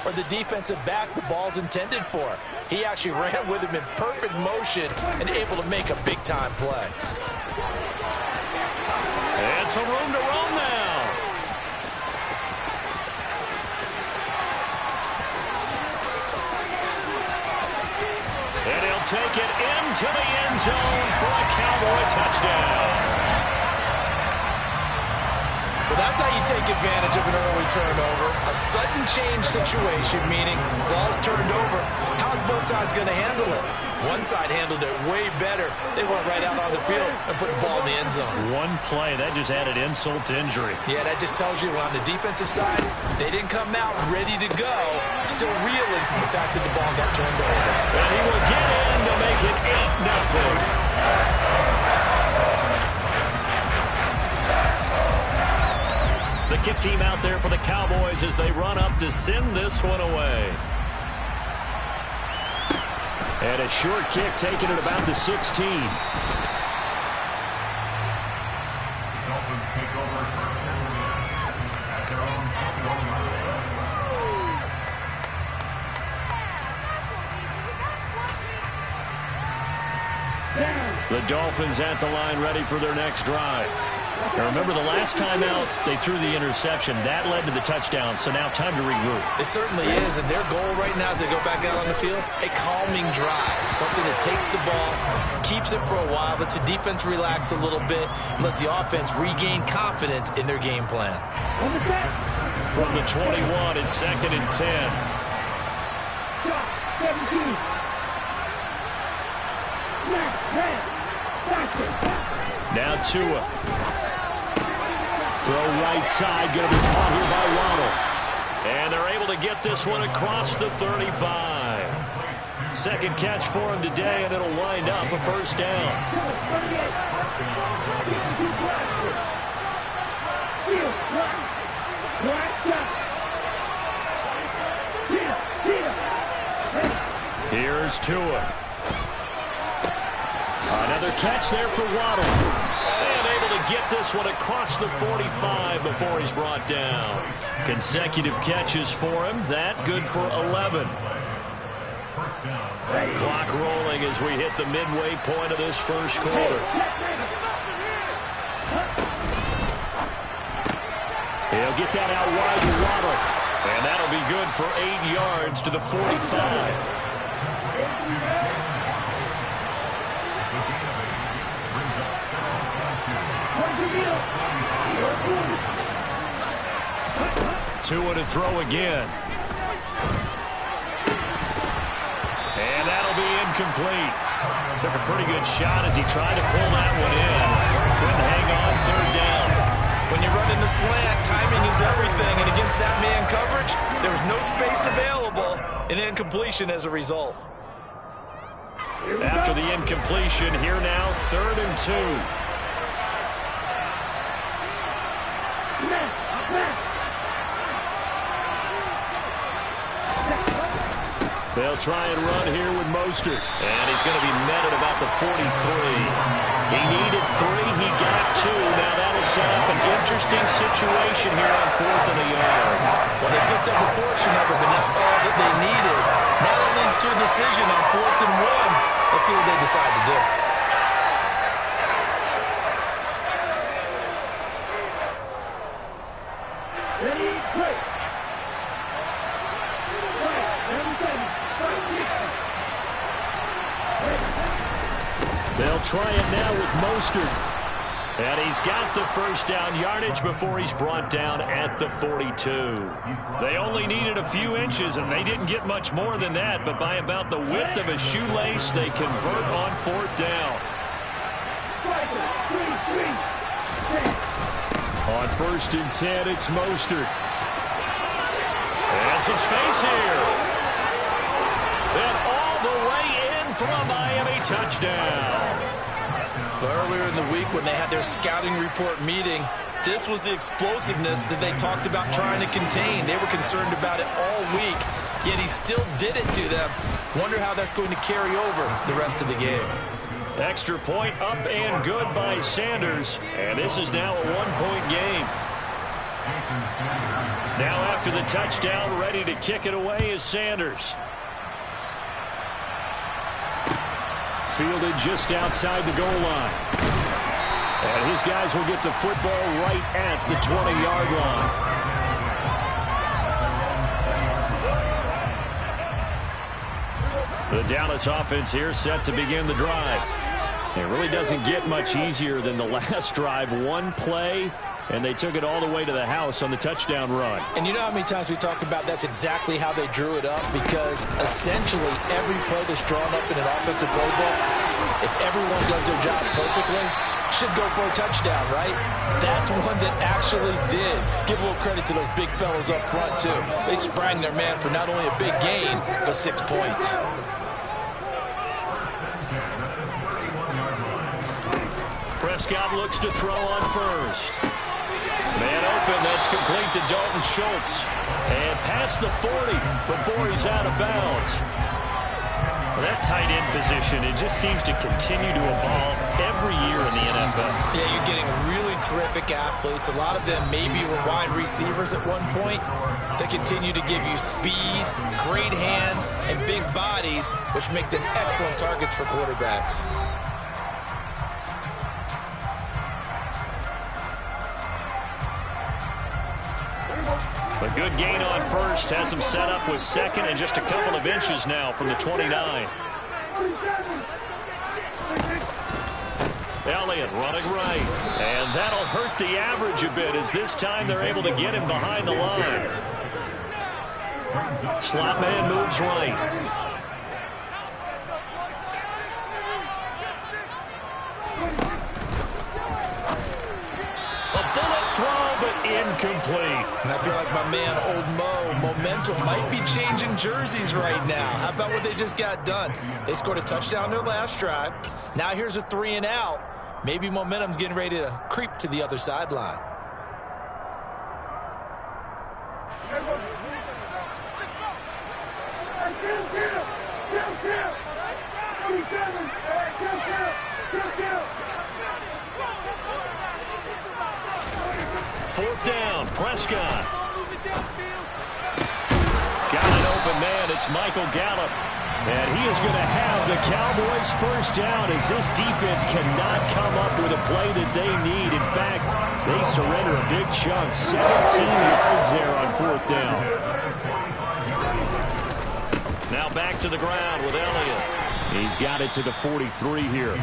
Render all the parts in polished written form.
or the defensive back the ball's intended for. He actually ran with him in perfect motion and able to make a big-time play. And some room to roam now. And he'll take it into the end zone for a Cowboy touchdown. Well, that's how you take advantage of an early turnover. A sudden change situation, meaning ball's turned over. How's both sides going to handle it? One side handled it way better. They went right out on the field and put the ball in the end zone. One play, that just added insult to injury. Yeah, that just tells you on the defensive side, they didn't come out ready to go. Still reeling from the fact that the ball got turned over. And he will get in to make it 8-0. The kick team out there for the Cowboys as they run up to send this one away. And a short kick taken at about the 16. The Dolphins at the line ready for their next drive. Now remember, the last time out, they threw the interception. That led to the touchdown, so now time to regroup. It certainly is, and their goal right now as they go back out on the field, a calming drive, something that takes the ball, keeps it for a while, lets the defense relax a little bit, and lets the offense regain confidence in their game plan. From the 21, it's 2nd and 10. Now Tua. Throw right side, going to be caught here by Waddle. And they're able to get this one across the 35. Second catch for him today, and it'll wind up a first down. Here's Tua. Another catch there for Waddle. And able to get this one across the 45 before he's brought down. Consecutive catches for him. That good for 11. Clock rolling as we hit the midway point of this first quarter. He'll get that out wide to Waddle. And that'll be good for 8 yards to the 45. Tua to throw again. And that'll be incomplete. Took a pretty good shot as he tried to pull that one in. Couldn't hang on, third down. When you run in the slant, timing is everything, and against that man coverage, there was no space available, and incompletion as a result. After the incompletion, here now, 3rd and 2. They'll try and run here with Mostert. And he's going to be met at about the 43. He needed 3. He got 2. Now that'll set up an interesting situation here on 4th and a yard. Well, they picked up a portion of it, but not all that they needed. Now that leads to a decision on 4th and 1. Let's see what they decide to do. They'll try it now with Mostert. And he's got the first down yardage before he's brought down at the 42. They only needed a few inches, and they didn't get much more than that, but by about the width of a shoelace, they convert on 4th down. On 1st and 10, it's Mostert. And some space here. And all the way in for a Miami touchdown. Earlier in the week when they had their scouting report meeting, this was the explosiveness that they talked about trying to contain. They were concerned about it all week, yet he still did it to them. Wonder how that's going to carry over the rest of the game. Extra point up and good by Sanders, and this is now a 1-point game. Now after the touchdown, ready to kick it away is Sanders. Fielded just outside the goal line. And his guys will get the football right at the 20-yard line. The Dallas offense here set to begin the drive. It really doesn't get much easier than the last drive. One play, and they took it all the way to the house on the touchdown run. And you know how many times we talk about that's exactly how they drew it up? Because essentially every play that's drawn up in an offensive playbook, if everyone does their job perfectly, should go for a touchdown, right? That's one that actually did. Give a little credit to those big fellows up front, too. They sprang their man for not only a big gain, but 6 points. Prescott looks to throw on first. Man open, that's complete to Dalton Schultz. And past the 40 before he's out of bounds. Well, that tight end position, it just seems to continue to evolve every year in the NFL. Yeah, you're getting really terrific athletes. A lot of them maybe were wide receivers at one point. They continue to give you speed, great hands, and big bodies, which make them excellent targets for quarterbacks. A good gain on first has him set up with second and just a couple of inches now from the 29. Elliott running right. And that'll hurt the average a bit as this time they're able to get him behind the line. Slot man moves right. Incomplete. And I feel like my man, Old Mo, momentum might be changing jerseys right now. How about what they just got done? They scored a touchdown their last drive. Now here's a 3 and out. Maybe momentum's getting ready to creep to the other sideline. Fourth down, Prescott. Got an open man, it's Michael Gallup. And he is going to have the Cowboys first down as this defense cannot come up with a play that they need. In fact, they surrender a big chunk, 17 yards there on fourth down. Now back to the ground with Elliott. He's got it to the 43 here.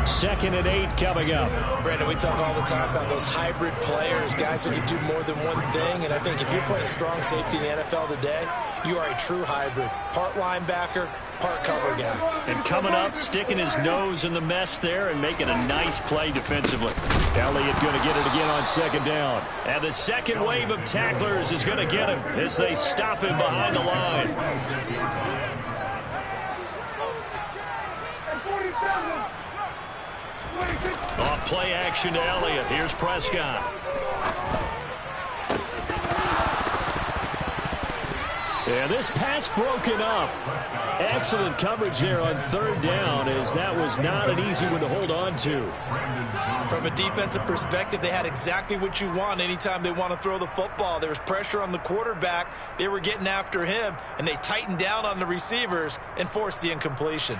2nd and 8 coming up. Brandon, we talk all the time about those hybrid players, guys who can do more than one thing. And I think if you're playing strong safety in the NFL today, you are a true hybrid. Part linebacker, part cover guy. And coming up, sticking his nose in the mess there and making a nice play defensively. Elliott going to get it again on 2nd down. And the second wave of tacklers is going to get him as they stop him behind the line. Off play action to Elliott. Here's Prescott. Yeah, this pass broken up. Excellent coverage there on 3rd down as that was not an easy one to hold on to. From a defensive perspective, they had exactly what you want anytime they want to throw the football. There was pressure on the quarterback. They were getting after him, and they tightened down on the receivers and forced the incompletion.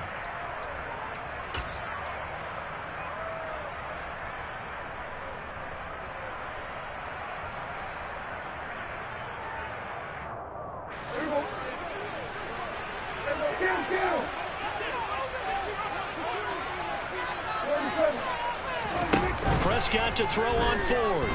Prescott to throw on 4th.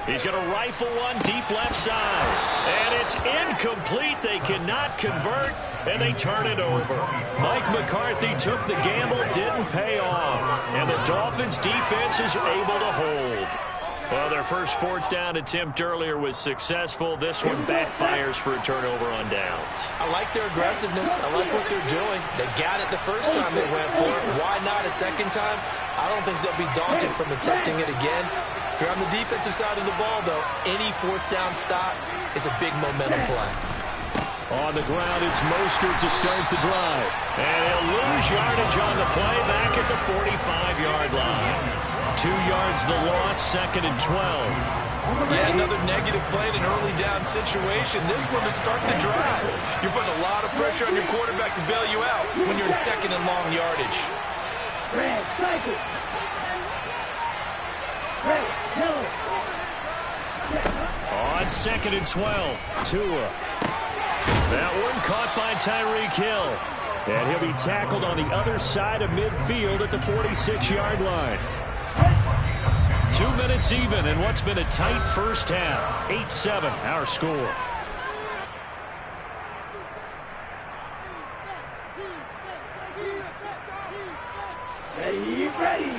He's going to rifle one deep left side. And it's incomplete. They cannot convert, and they turn it over. Mike McCarthy took the gamble, didn't pay off. And the Dolphins defense is able to hold. Well, their first 4th down attempt earlier was successful. This one backfires for a turnover on downs. I like their aggressiveness. I like what they're doing. They got it the first time they went for it. Why not a second time? I don't think they'll be daunted from attempting it again. If you're on the defensive side of the ball, though, any 4th down stop is a big momentum play. On the ground, it's Mostert to start the drive. And he'll lose yardage on the play back at the 45-yard line. 2 yards the loss, 2nd and 12. Yeah, another negative play in an early down situation. This one to start the drive. You're putting a lot of pressure on your quarterback to bail you out when you're in 2nd and long yardage. Red, cycle. Red, yellow. On 2nd and 12, Tua. That one caught by Tyreek Hill. And he'll be tackled on the other side of midfield at the 46-yard line. 2 minutes even in what's been a tight first half. 8-7 our score. Ready.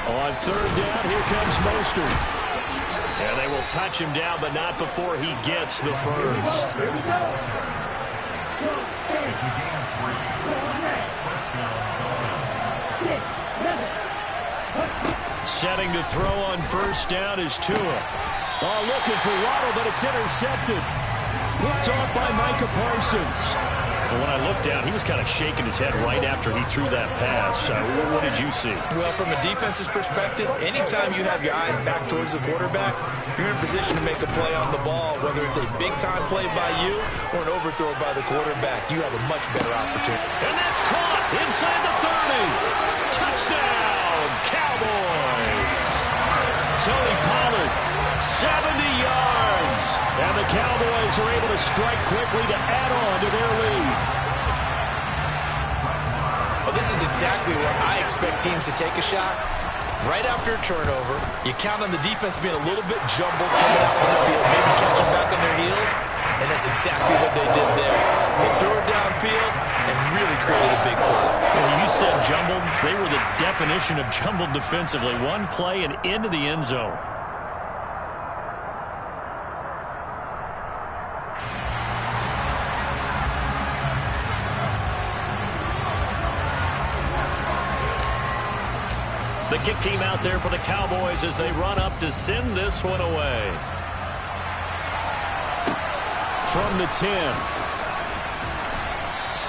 On 3rd down, here comes Mostert. And they will touch him down, but not before he gets the first. Setting to throw on 1st down is Tua. Oh, looking for Waddle, but it's intercepted. Picked off by Micah Parsons. And when I looked down, he was kind of shaking his head right after he threw that pass. What did you see? Well, from a defense's perspective, anytime you have your eyes back towards the quarterback, you're in a position to make a play on the ball, whether it's a big-time play by you or an overthrow by the quarterback. You have a much better opportunity. And that's caught inside the 30. Touchdown, Cowboys. Tony Pollard, 70 yards. And the Cowboys are able to strike quickly to add on to their lead. Well, this is exactly where I expect teams to take a shot. Right after a turnover, you count on the defense being a little bit jumbled coming out on the field, maybe catching back on their heels, and that's exactly what they did there. They threw it downfield and really created a big play. Well, you said jumbled. They were the definition of jumbled defensively. One play and into the end zone. The kick team out there for the Cowboys as they run up to send this one away. From the 10.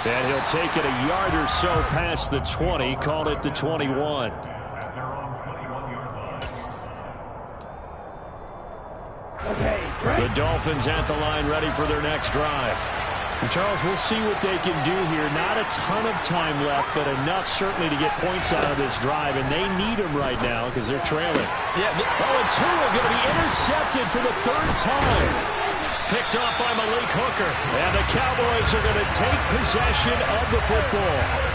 And he'll take it a yard or so past the 20, call it the 21. The Dolphins at the line ready for their next drive. And Charles, we'll see what they can do here. Not a ton of time left, but enough certainly to get points out of this drive, and they need them right now because they're trailing. Yeah. Oh, and Tua going to be intercepted for the 3rd time. Picked off by Malik Hooker. And the Cowboys are going to take possession of the football.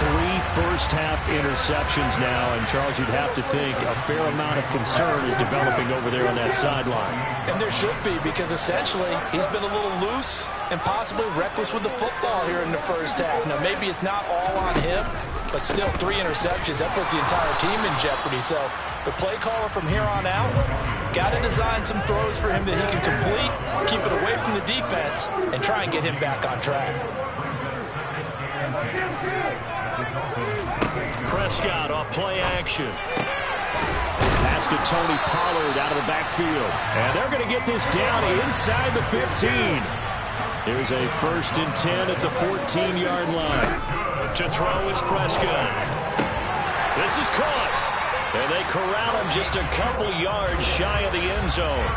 3 first-half interceptions now, and Charles, you'd have to think a fair amount of concern is developing over there on that sideline. And there should be, because essentially he's been a little loose and possibly reckless with the football here in the first half. Now, maybe it's not all on him, but still 3 interceptions. That puts the entire team in jeopardy. So the play caller from here on out got to design some throws for him that he can complete, keep it away from the defense, and try and get him back on track. Prescott off play action. Pass to Tony Pollard out of the backfield. And they're going to get this down inside the 15. Here's a 1st and 10 at the 14-yard line. To throw is Prescott. This is caught. And they corral him just a couple yards shy of the end zone.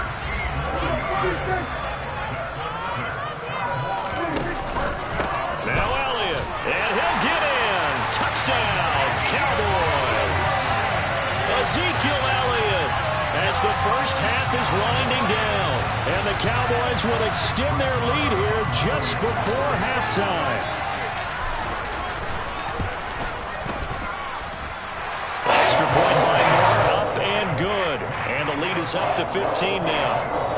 Now Elliott. And he'll get in. Touchdown, Cowboys. Ezekiel Elliott as the first half is winding down. And the Cowboys will extend their lead here just before halftime. Extra point by Moore, up and good. And the lead is up to 15 now.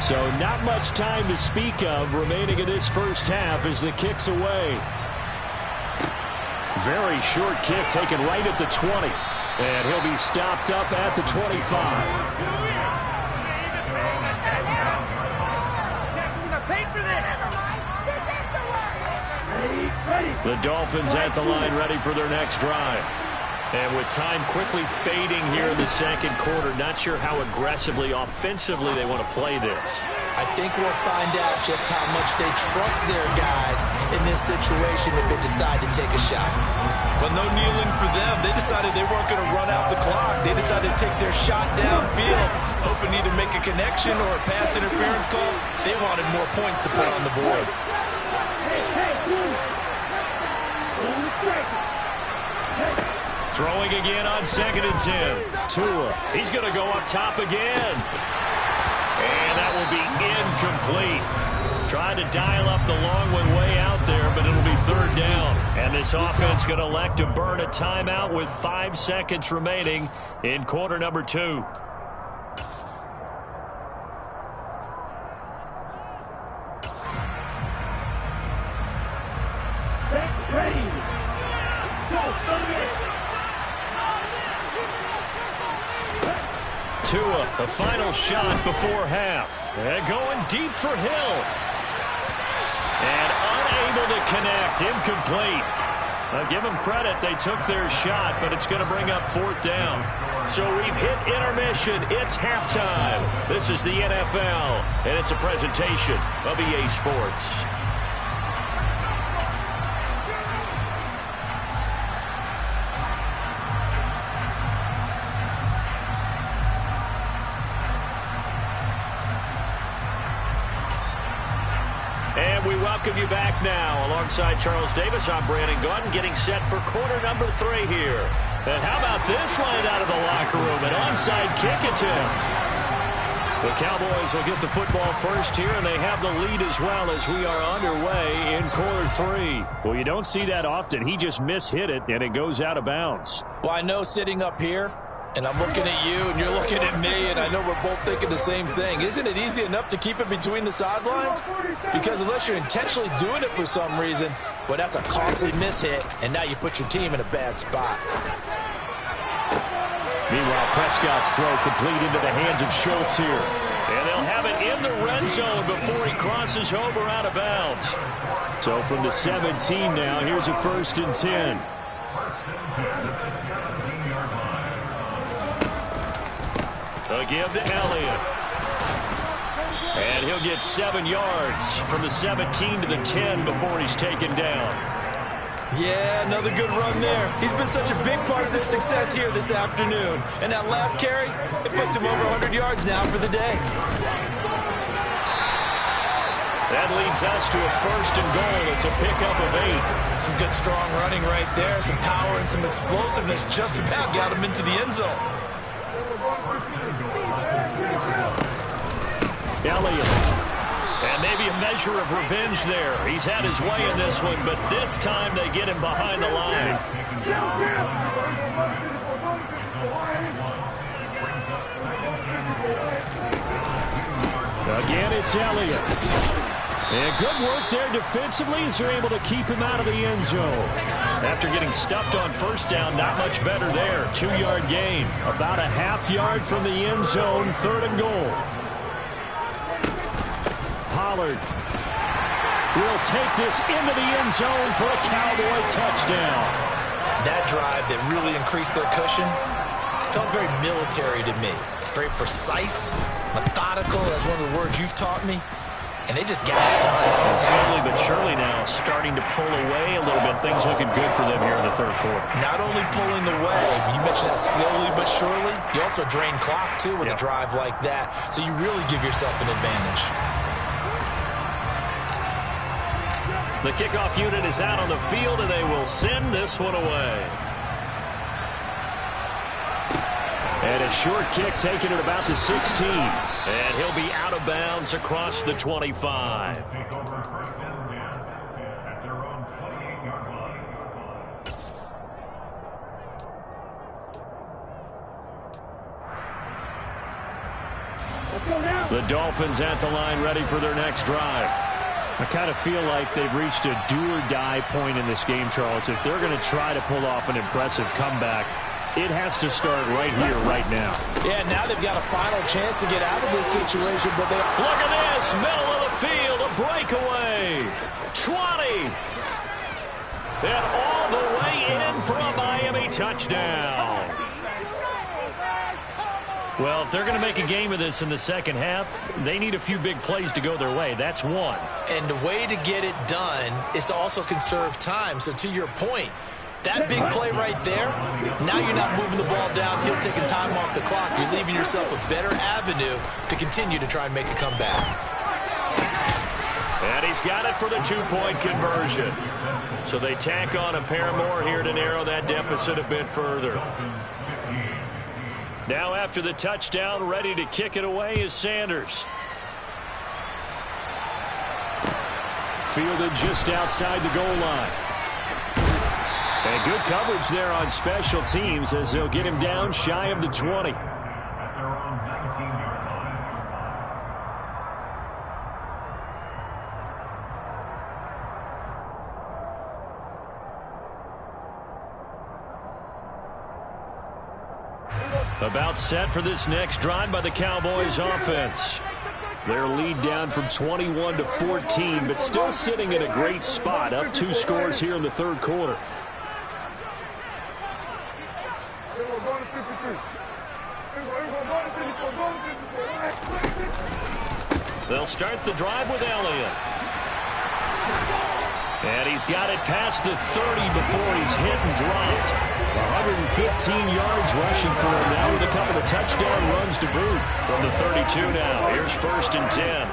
So not much time to speak of remaining in this first half as the kick's away. Very short kick taken right at the 20. And he'll be stopped up at the 25. The Dolphins at the line ready for their next drive. And with time quickly fading here in the second quarter, not sure how aggressively, offensively they want to play this. I think we'll find out just how much they trust their guys in this situation if they decide to take a shot. Well, no kneeling for them. They decided they weren't going to run out the clock. They decided to take their shot downfield, hoping to either make a connection or a pass interference call. They wanted more points to put on the board. Throwing again on 2nd and 10. Tua, he's going to go up top again. And that will be incomplete. Trying to dial up the long one way out there, but it'll be 3rd down. And this offense going to elect to burn a timeout with 5 seconds remaining in quarter number 2. Tua, the final shot before half. And going deep for Hill. And unable to connect. Incomplete. Now give them credit. They took their shot, but it's going to bring up 4th down. So we've hit intermission. It's halftime. This is the NFL, and it's a presentation of EA Sports. Welcome you back now. Alongside Charles Davis, I'm Brandon Gaudin, getting set for quarter number 3 here. And how about this right out of the locker room? An onside kick attempt. The Cowboys will get the football first here, and they have the lead as well as we are underway in quarter 3. Well, you don't see that often. He just mishit it, and it goes out of bounds. Well, I know sitting up here, and I'm looking at you, and you're looking at me, and I know we're both thinking the same thing. Isn't it easy enough to keep it between the sidelines? Because unless you're intentionally doing it for some reason, well, that's a costly mishit, and now you put your team in a bad spot. Meanwhile, Prescott's throw complete into the hands of Schultz here. And they'll have it in the red zone before he crosses over out of bounds. So from the 17 now, here's a 1st and 10. A give to Elliott. And he'll get 7 yards from the 17 to the 10 before he's taken down. Yeah, another good run there. He's been such a big part of their success here this afternoon. And that last carry, it puts him over 100 yards now for the day. That leads us to a 1st and goal. It's a pickup of 8. Some good strong running right there. Some power and some explosiveness just about got him into the end zone. Elliott. And maybe a measure of revenge there. He's had his way in this one, but this time they get him behind the line. Again, it's Elliott. And good work there defensively as they're able to keep him out of the end zone. After getting stuffed on 1st down, not much better there. 2-yard gain. About a ½ yard from the end zone, 3rd and goal. Pollard will take this into the end zone for a Cowboy touchdown. That drive that really increased their cushion felt very military to me. Very precise, methodical, that's one of the words you've taught me. And they just got it done. And slowly but surely now starting to pull away a little bit. Things looking good for them here in the 3rd quarter. Not only pulling away, but you mentioned that slowly but surely. You also drain clock, too, with a drive like that. So you really give yourself an advantage. The kickoff unit is out on the field, and they will send this one away. And a short kick taken at about the 16. And he'll be out of bounds across the 25. The Dolphins at the line ready for their next drive. I kind of feel like they've reached a do-or-die point in this game, Charles. If they're going to try to pull off an impressive comeback, it has to start right here, right now. Yeah, now they've got a final chance to get out of this situation. But look at this, middle of the field, a breakaway. 20. And all the way in for a Miami touchdown. Well, if they're going to make a game of this in the second half, they need a few big plays to go their way. That's one. And the way to get it done is to also conserve time. So to your point, that big play right there, now you're not moving the ball downfield, taking time off the clock. You're leaving yourself a better avenue to continue to try and make a comeback. And he's got it for the two-point conversion. So they tack on a pair more here to narrow that deficit a bit further. Now after the touchdown, ready to kick it away is Sanders. Fielded just outside the goal line. And good coverage there on special teams as they'll get him down shy of the 20. About set for this next drive by the Cowboys offense. Their lead down from 21 to 14, but still sitting in a great spot. Up 2 scores here in the third quarter. They'll start the drive with Elliott. And he's got it past the 30 before he's hit and dropped. 115 yards rushing for him now with a couple of touchdown runs to boot. From the 32 now. Here's 1st and 10.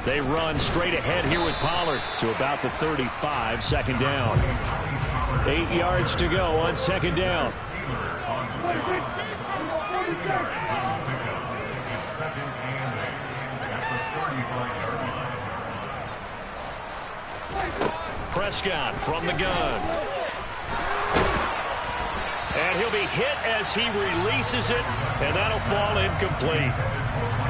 They run straight ahead here with Pollard to about the 35, 2nd down. 8 yards to go on 2nd down. Prescott from the gun. And he'll be hit as he releases it, and that'll fall incomplete.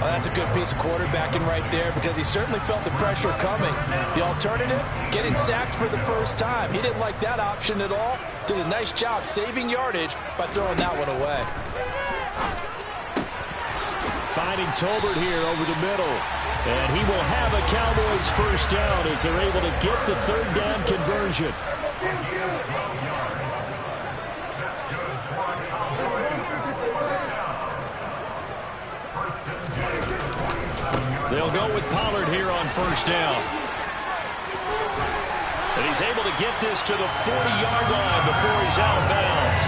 Well, that's a good piece of quarterbacking right there because he certainly felt the pressure coming. The alternative, getting sacked for the first time. He didn't like that option at all. Did a nice job saving yardage by throwing that one away. Finding Tolbert here over the middle. And he will have a Cowboys first down as they're able to get the 3rd down conversion. They'll go with Pollard here on 1st down. And he's able to get this to the 40-yard line before he's out of bounds.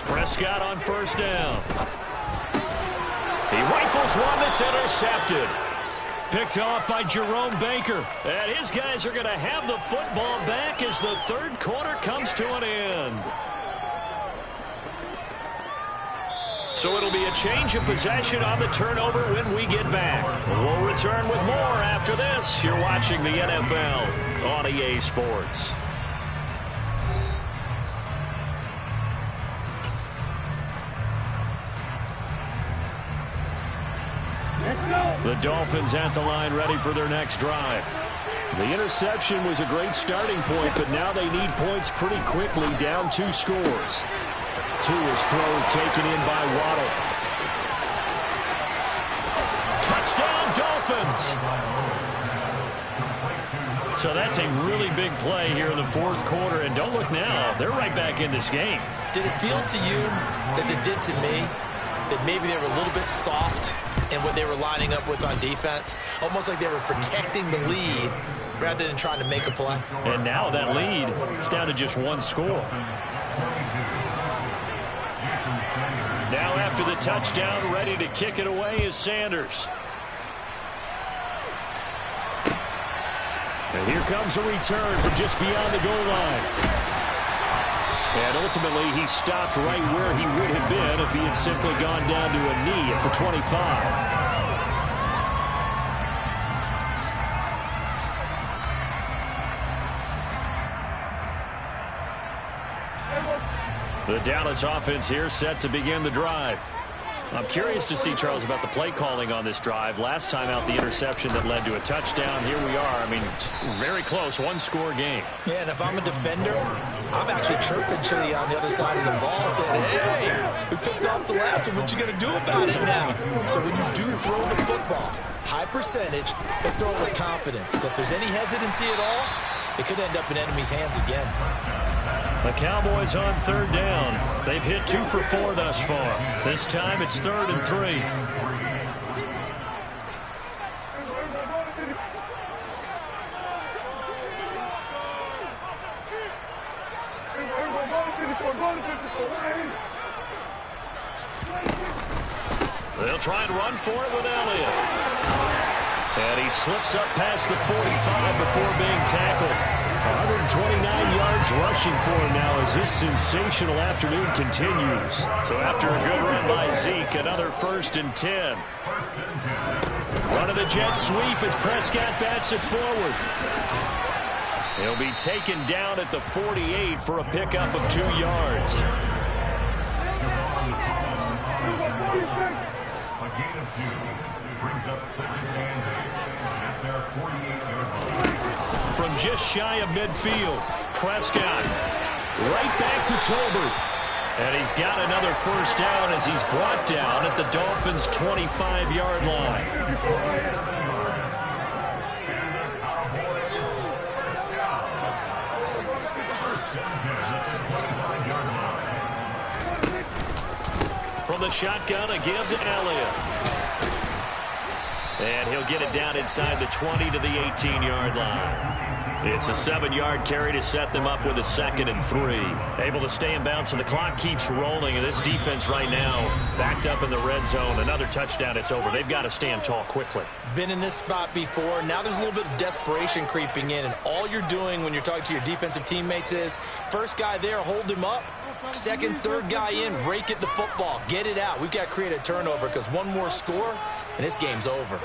Prescott on 1st down. He rifles one that's intercepted. Picked off by Jerome Baker. And his guys are going to have the football back as the 3rd quarter comes to an end. So it'll be a change of possession on the turnover when we get back. We'll return with more after this. You're watching the NFL on EA Sports. The Dolphins at the line ready for their next drive. The interception was a great starting point, but now they need points pretty quickly, down 2 scores. Tua's throws taken in by Waddle. Touchdown, Dolphins! So that's a really big play here in the 4th quarter, and don't look now, they're right back in this game. Did it feel to you, as it did to me, that maybe they were a little bit soft in what they were lining up with on defense? Almost like they were protecting the lead rather than trying to make a play. And now that lead is down to just 1 score. Now after the touchdown, ready to kick it away is Sanders. And here comes a return from just beyond the goal line. And ultimately, he stopped right where he would have been if he had simply gone down to a knee at the 25. The Dallas offense here set to begin the drive. I'm curious to see, Charles, about the play calling on this drive. Last time out, the interception that led to a touchdown. Here we are. I mean, it's very close, one-score game. Yeah, and if I'm a defender, I'm actually chirping to you on the other side of the ball saying, hey, we picked off the last one. What you going to do about it now? So when you do throw the football, high percentage, but throw it with confidence. If there's any hesitancy at all, it could end up in enemy's hands again. The Cowboys on third down. They've hit 2 for 4 thus far. This time it's 3rd and 3. They'll try and run for it with Elliott. And he slips up past the 45 before being tackled. 129 yards rushing for him now as this sensational afternoon continues. So after a good run by Zeke, another 1st and 10. Run of the jet sweep as Prescott bats it forward. He'll be taken down at the 48 for a pickup of 2 yards. A gain of 2 brings up 2nd and 8 at their 48-yard line. From just shy of midfield, Prescott right back to Tolbert. And he's got another 1st down as he's brought down at the Dolphins' 25-yard line. From the shotgun, a give to Elliott. And he'll get it down inside the 20 to the 18-yard line. It's a 7-yard carry to set them up with a 2nd and 3. Able to stay in bounds, so the clock keeps rolling. And this defense right now backed up in the red zone. Another touchdown, it's over. They've got to stand tall quickly. Been in this spot before. Now there's a little bit of desperation creeping in. And all you're doing when you're talking to your defensive teammates is, first guy there, hold him up. Second, third guy in, rake at the football. Get it out. We've got to create a turnover because one more score, and this game's over.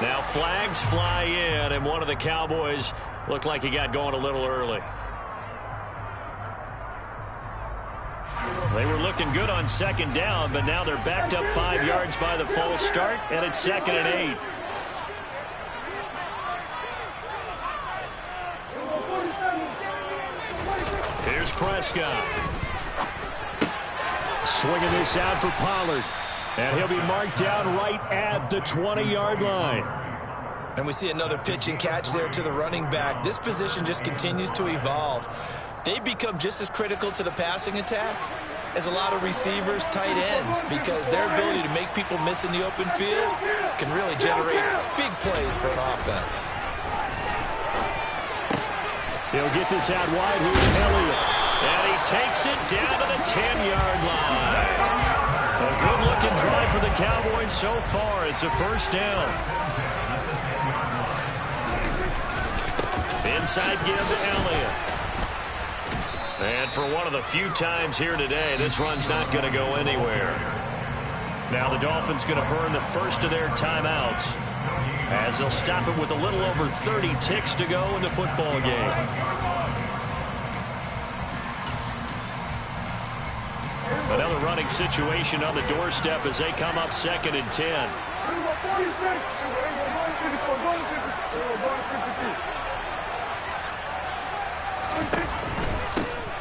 Now flags fly in, and one of the Cowboys looked like he got going a little early. They were looking good on 2nd down, but now they're backed up 5 yards by the false start, and it's 2nd and 8. Here's Prescott. Swinging this out for Pollard. And he'll be marked down right at the 20-yard line. And we see another pitch and catch there to the running back. This position just continues to evolve. They become just as critical to the passing attack as a lot of receivers, tight ends, because their ability to make people miss in the open field can really generate big plays for an offense. He'll get this out wide here to Elliott. And he takes it down to the 10-yard line. A good-looking drive for the Cowboys so far. It's a 1st down. Inside give to Elliott. And for one of the few times here today, this run's not going to go anywhere. Now the Dolphins going to burn the first of their timeouts as they'll stop it with a little over 30 ticks to go in the football game. Another running situation on the doorstep as they come up 2nd and 10.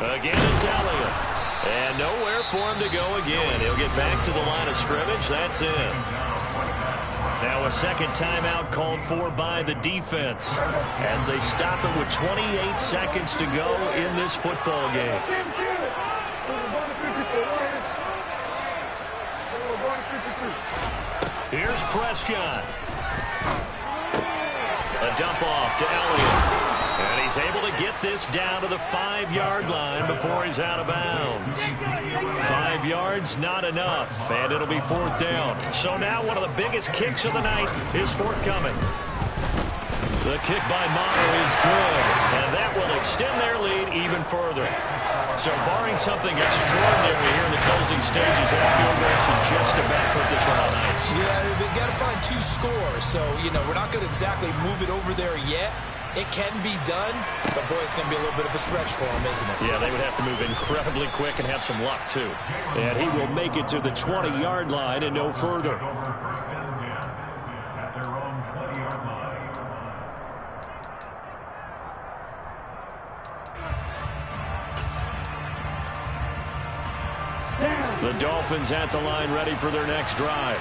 Again, it's Elliott. And nowhere for him to go again. He'll get back to the line of scrimmage. That's it. Now a 2nd timeout called for by the defense as they stop it with 28 seconds to go in this football game. Here's Prescott. A dump off to Elliott. And he's able to get this down to the 5-yard line before he's out of bounds. 5 yards, not enough. And it'll be 4th down. So now one of the biggest kicks of the night is forthcoming. The kick by Meyer is good, and that will extend their lead even further. So barring something extraordinary here in the closing stages, that field goal should just about put this one on ice. Yeah, they've got to find 2 scores. So, we're not going to exactly move it over there yet. It can be done, but, boy, it's going to be a little bit of a stretch for them, isn't it? Yeah, they would have to move incredibly quick and have some luck, too. And he will make it to the 20-yard line and no further. The Dolphins at the line ready for their next drive.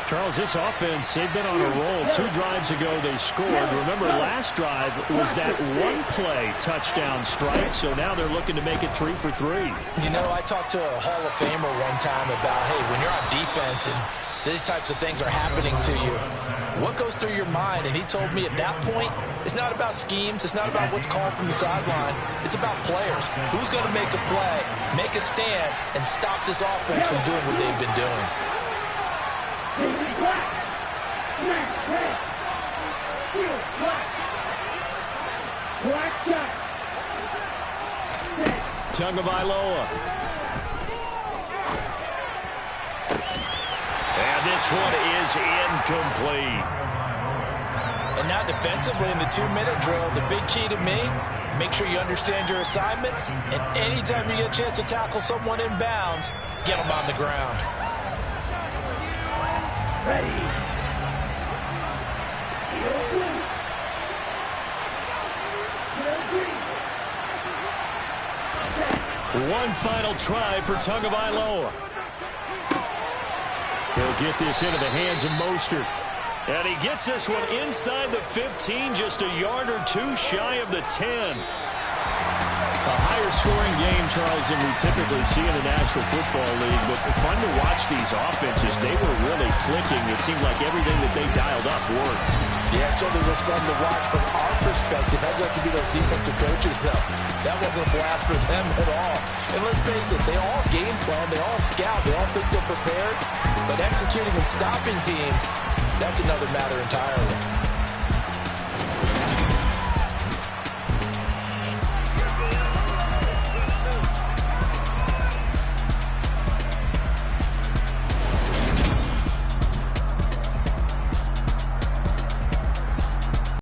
Charles, this offense, they've been on a roll. 2 drives ago, they scored. Remember, last drive was that one-play touchdown strike, so now they're looking to make it 3 for 3. I talked to a Hall of Famer one time about, hey, when you're on defense and these types of things are happening to you, what goes through your mind? And he told me at that point, it's not about schemes. It's not about what's called from the sideline. It's about players. Who's going to make a play, make a stand, and stop this offense from doing what they've been doing? Tagovailoa. And this one is incomplete. And now defensively in the 2-minute drill, the big key to me, make sure you understand your assignments, and anytime you get a chance to tackle someone in bounds, get them on the ground. Ready. One final try for Tagovailoa. He'll get this into the hands of Mostert. And he gets this one inside the 15, just a yard or 2 shy of the 10. A higher scoring game, Charles, than we typically see in the National Football League, but fun to watch these offenses. They were really clicking. It seemed like everything that they dialed up worked. Yeah, it certainly was fun to watch from our perspective. I'd like to be those defensive coaches, though. That wasn't a blast for them at all. And let's face it, they all game plan, they all scout, they all think they're prepared. But executing and stopping teams, that's another matter entirely.